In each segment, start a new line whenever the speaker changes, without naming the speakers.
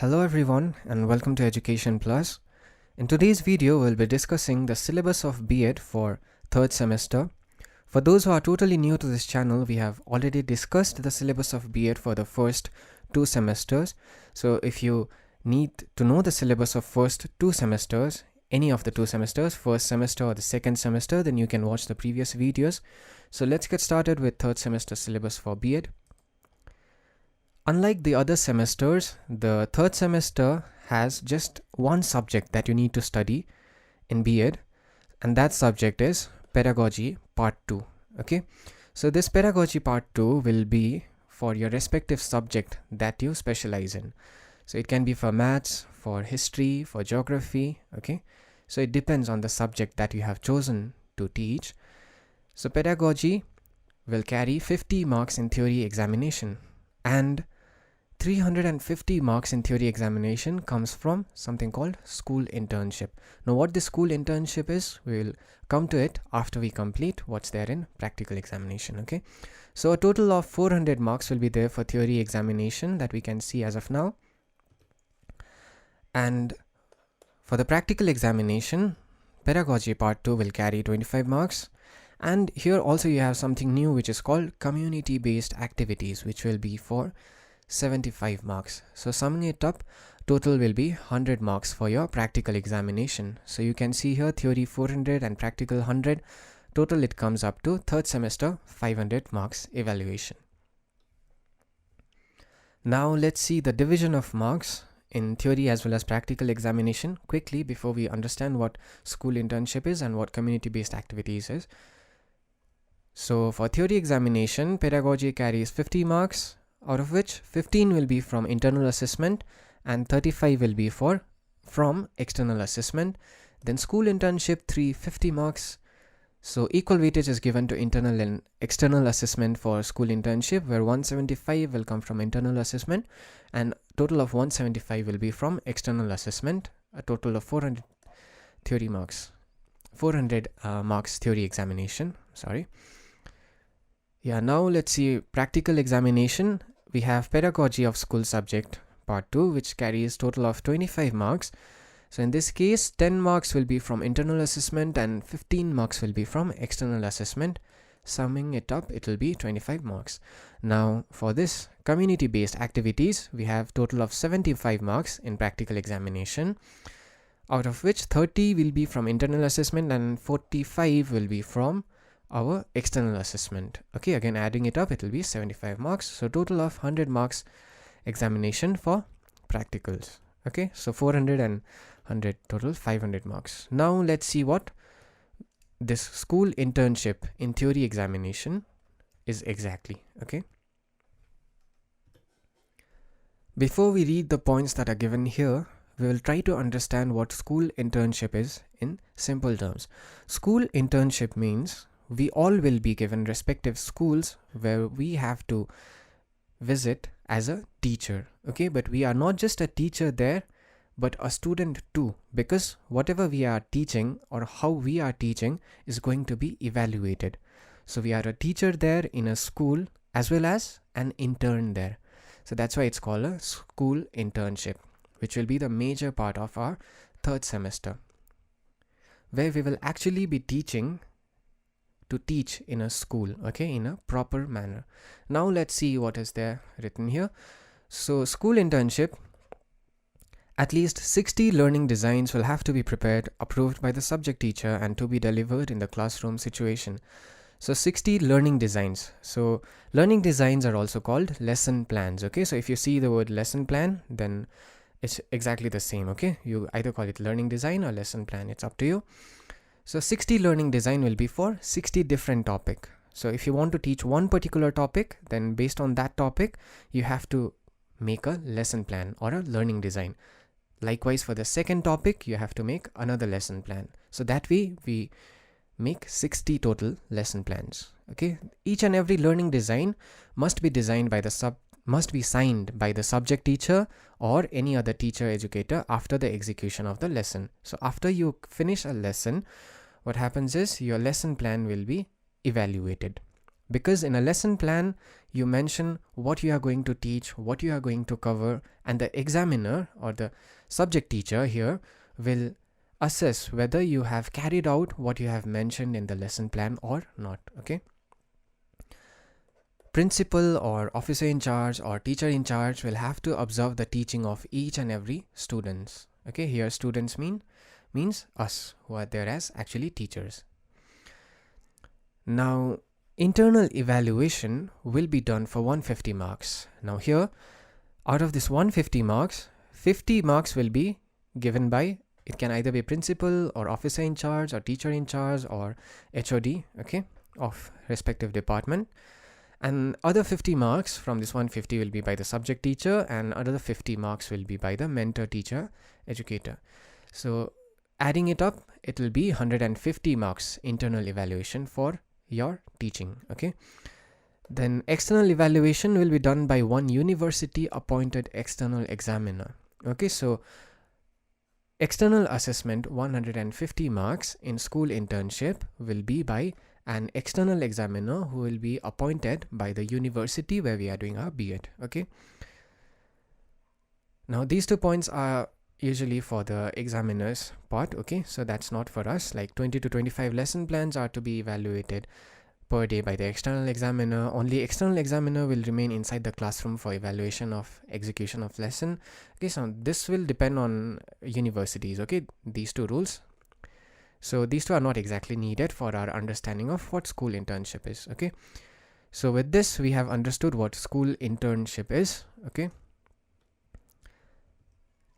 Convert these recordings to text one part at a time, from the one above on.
Hello everyone and welcome to Education Plus. In today's video, we'll be discussing the syllabus of B.Ed for third semester. For those who are totally new to this channel, we have already discussed the syllabus of B.Ed for the first two semesters. So if you need to know the syllabus of first two semesters, any of the two semesters, first semester or the second semester, then you can watch the previous videos. So let's get started with third semester syllabus for B.Ed. Unlike the other semesters, the third semester has just one subject that you need to study in B.Ed, and that subject is Pedagogy Part 2. Okay, so this Pedagogy Part 2 will be for your respective subject that you specialize in. So it can be for maths, for history, for geography. Okay, so it depends on the subject that you have chosen to teach. So Pedagogy will carry 50 marks in theory examination, and 350 marks in theory examination comes from something called school internship. Now what the school internship is, we will come to it after we complete what's there in practical examination. Okay, so a total of 400 marks will be there for theory examination that we can see as of now, and for the practical examination, Pedagogy Part 2 will carry 25 marks. And here also you have something new which is called community-based activities, which will be for 75 marks. So summing it up, total will be 100 marks for your practical examination. So you can see here theory 400 and practical 100. Total it comes up to third semester 500 marks evaluation. Now let's see the division of marks in theory as well as practical examination quickly before we understand what school internship is and what community-based activities is. So for theory examination, pedagogy carries 50 marks, out of which 15 will be from internal assessment and 35 will be from external assessment. Then school internship 350 marks. So equal weightage is given to internal and external assessment for school internship, where 175 will come from internal assessment and total of 175 will be from external assessment, a total of 400 theory marks. 400 marks theory examination, sorry. Yeah, now let's see practical examination. We have pedagogy of school subject part 2, which carries total of 25 marks. So in this case, 10 marks will be from internal assessment and 15 marks will be from external assessment. Summing it up, it will be 25 marks. Now for this community-based activities, we have total of 75 marks in practical examination, out of which 30 will be from internal assessment and 45 will be from our external assessment. Okay, again adding it up, it will be 75 marks. So total of 100 marks examination for practicals. Okay, so 400 and 100 total 500 marks. Now let's see what this school internship in theory examination is exactly. Okay, before we read the points that are given here, we will try to understand what school internship is in simple terms. School internship means we all will be given respective schools where we have to visit as a teacher. Okay, but we are not just a teacher there, but a student too, because whatever we are teaching or how we are teaching is going to be evaluated. So we are a teacher there in a school as well as an intern there. So that's why it's called a school internship, which will be the major part of our third semester, where we will actually be teaching to teach in a school, okay, in a proper manner. Now let's see what is there written here. So school internship, at least 60 learning designs will have to be prepared, approved by the subject teacher and to be delivered in the classroom situation. So 60 learning designs. So learning designs are also called lesson plans. Okay, so if you see the word lesson plan, then it's exactly the same. Okay, you either call it learning design or lesson plan, it's up to you. So 60 learning design will be for 60 different topic. So if you want to teach one particular topic, then based on that topic, you have to make a lesson plan or a learning design. Likewise, for the second topic, you have to make another lesson plan. So that way we make 60 total lesson plans. Okay, each and every learning design must be designed by must be signed by the subject teacher or any other teacher educator after the execution of the lesson. So after you finish a lesson, what happens is your lesson plan will be evaluated. Because in a lesson plan, you mention what you are going to teach, what you are going to cover, and the examiner or the subject teacher here will assess whether you have carried out what you have mentioned in the lesson plan or not. Okay. Principal or officer in charge or teacher in charge will have to observe the teaching of each and every students. Okay, here students means us who are there as actually teachers. Now, internal evaluation will be done for 150 marks. Now here, out of this 150 marks, 50 marks will be given by, it can either be principal or officer in charge or teacher in charge or HOD, okay, of respective department. And other 50 marks from this 150 will be by the subject teacher, and other 50 marks will be by the mentor, teacher, educator. So adding it up, it will be 150 marks internal evaluation for your teaching. Okay. Then external evaluation will be done by one university appointed external examiner. Okay, so external assessment 150 marks in school internship will be by an external examiner who will be appointed by the university where we are doing our B.Ed. Okay. Now these 2 points are usually for the examiners part. Okay, so that's not for us. Like 20 to 25 lesson plans are to be evaluated per day by the external examiner. Only external examiner will remain inside the classroom for evaluation of execution of lesson. Okay, so this will depend on universities. Okay, these 2 rules. So these 2 are not exactly needed for our understanding of what school internship is. Okay, so with this we have understood what school internship is. Okay,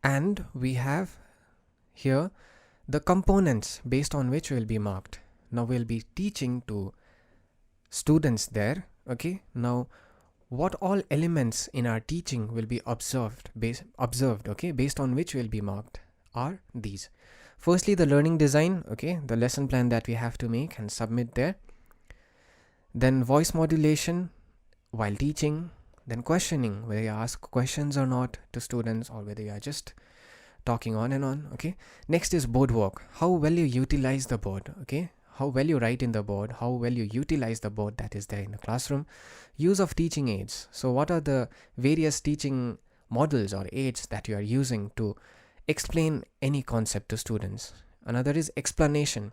and we have here the components based on which will be marked. Now we'll be teaching to students there. Okay, now what all elements in our teaching will be observed, okay, based on which will be marked are these. Firstly, the learning design, okay, the lesson plan that we have to make and submit there. Then voice modulation while teaching. Then questioning, whether you ask questions or not to students or whether you are just talking on and on. Okay. Next is board work, how well you utilize the board. Okay, how well you write in the board, how well you utilize the board that is there in the classroom. Use of teaching aids. So what are the various teaching models or aids that you are using to explain any concept to students? Another is explanation,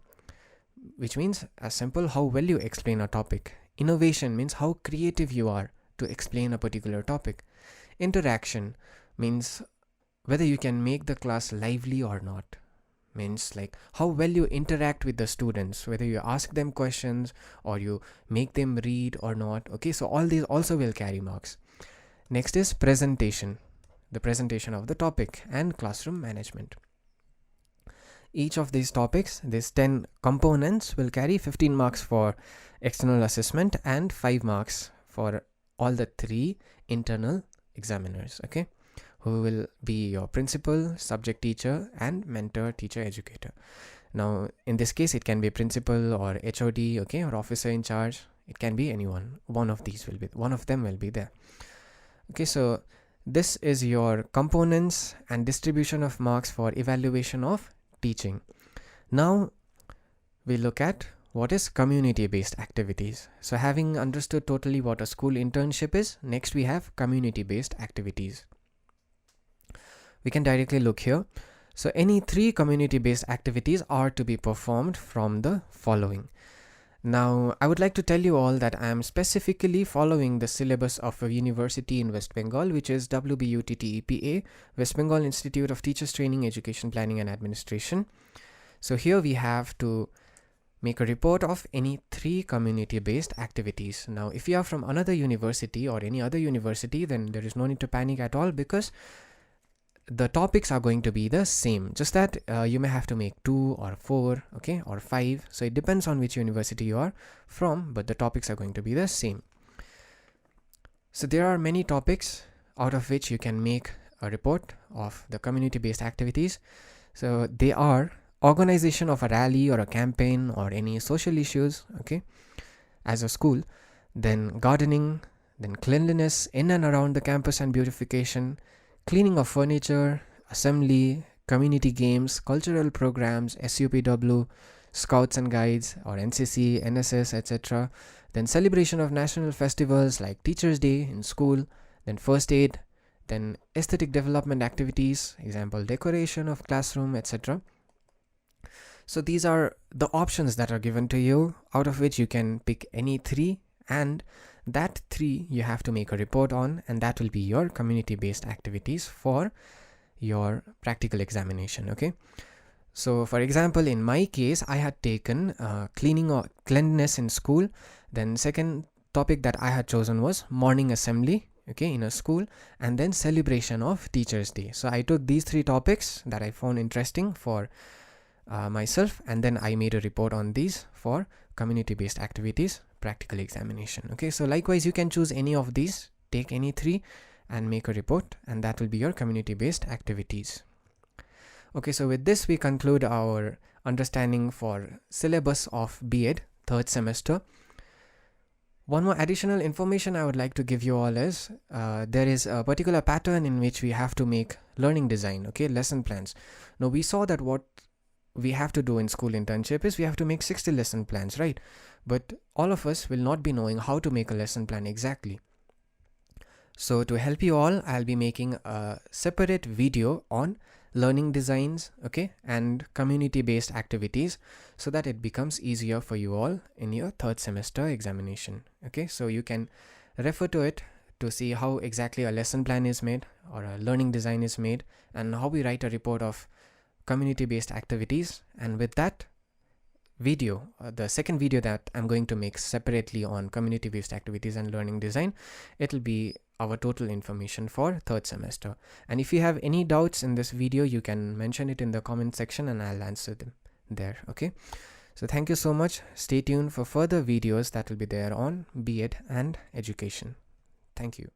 which means as simple how well you explain a topic. Innovation means how creative you are to explain a particular topic. Interaction means whether you can make the class lively or not. Means like how well you interact with the students, whether you ask them questions or you make them read or not. Okay, so all these also will carry marks. Next is presentation, the presentation of the topic, and classroom management. Each of these topics, these 10 components, will carry 15 marks for external assessment and 5 marks for all the 3 internal examiners. Okay, who will be your principal, subject teacher, and mentor, teacher, educator. Now in this case it can be principal or HOD, okay, or officer in charge. It can be anyone. One of them will be there. Okay, so this is your components and distribution of marks for evaluation of teaching. Now we look at what is community-based activities. So having understood totally what a school internship is, next we have community-based activities. We can directly look here. So any 3 community-based activities are to be performed from the following. Now I would like to tell you all that I am specifically following the syllabus of a university in West Bengal, which is WBUTTEPA, West Bengal Institute of Teachers Training, Education Planning and Administration. So here we have to make a report of any 3 community-based activities. Now if you are from another university or any other university, then there is no need to panic at all, because the topics are going to be the same, just that you may have to make 2 or 4, okay, or 5. So it depends on which university you are from, but the topics are going to be the same. So there are many topics out of which you can make a report of the community-based activities. So they are organization of a rally or a campaign or any social issues, okay, as a school. Then gardening, then cleanliness in and around the campus and beautification, cleaning of furniture, assembly, community games, cultural programs, SUPW, Scouts and Guides or NCC, NSS, etc. Then celebration of national festivals like Teachers' Day in school, then first aid, then aesthetic development activities, example decoration of classroom, etc. So these are the options that are given to you, out of which you can pick any three, and that three you have to make a report on, and that will be your community-based activities for your practical examination. Okay, so for example, in my case, I had taken cleaning or cleanliness in school. Then second topic that I had chosen was morning assembly, okay, in a school, and then celebration of Teachers' Day. So I took these three topics that I found interesting for myself, and then I made a report on these for community-based activities practical examination. Okay, so likewise you can choose any of these, take any three and make a report, and that will be your community-based activities. Okay, so with this we conclude our understanding for syllabus of B.Ed third semester. One more additional information I would like to give you all is there is a particular pattern in which we have to make learning design, okay, lesson plans. Now we saw that what we have to do in school internship is we have to make 60 lesson plans, right? But all of us will not be knowing how to make a lesson plan exactly. So to help you all, I'll be making a separate video on learning designs, okay, and community-based activities, so that it becomes easier for you all in your third semester examination. Okay, so you can refer to it to see how exactly a lesson plan is made or a learning design is made, and how we write a report of community-based activities. And with that video, the second video that I'm going to make separately on community-based activities and learning design, it'll be our total information for third semester. And if you have any doubts in this video, you can mention it in the comment section and I'll answer them there. Okay, so thank you so much. Stay tuned for further videos that will be there on B.Ed and education. Thank you.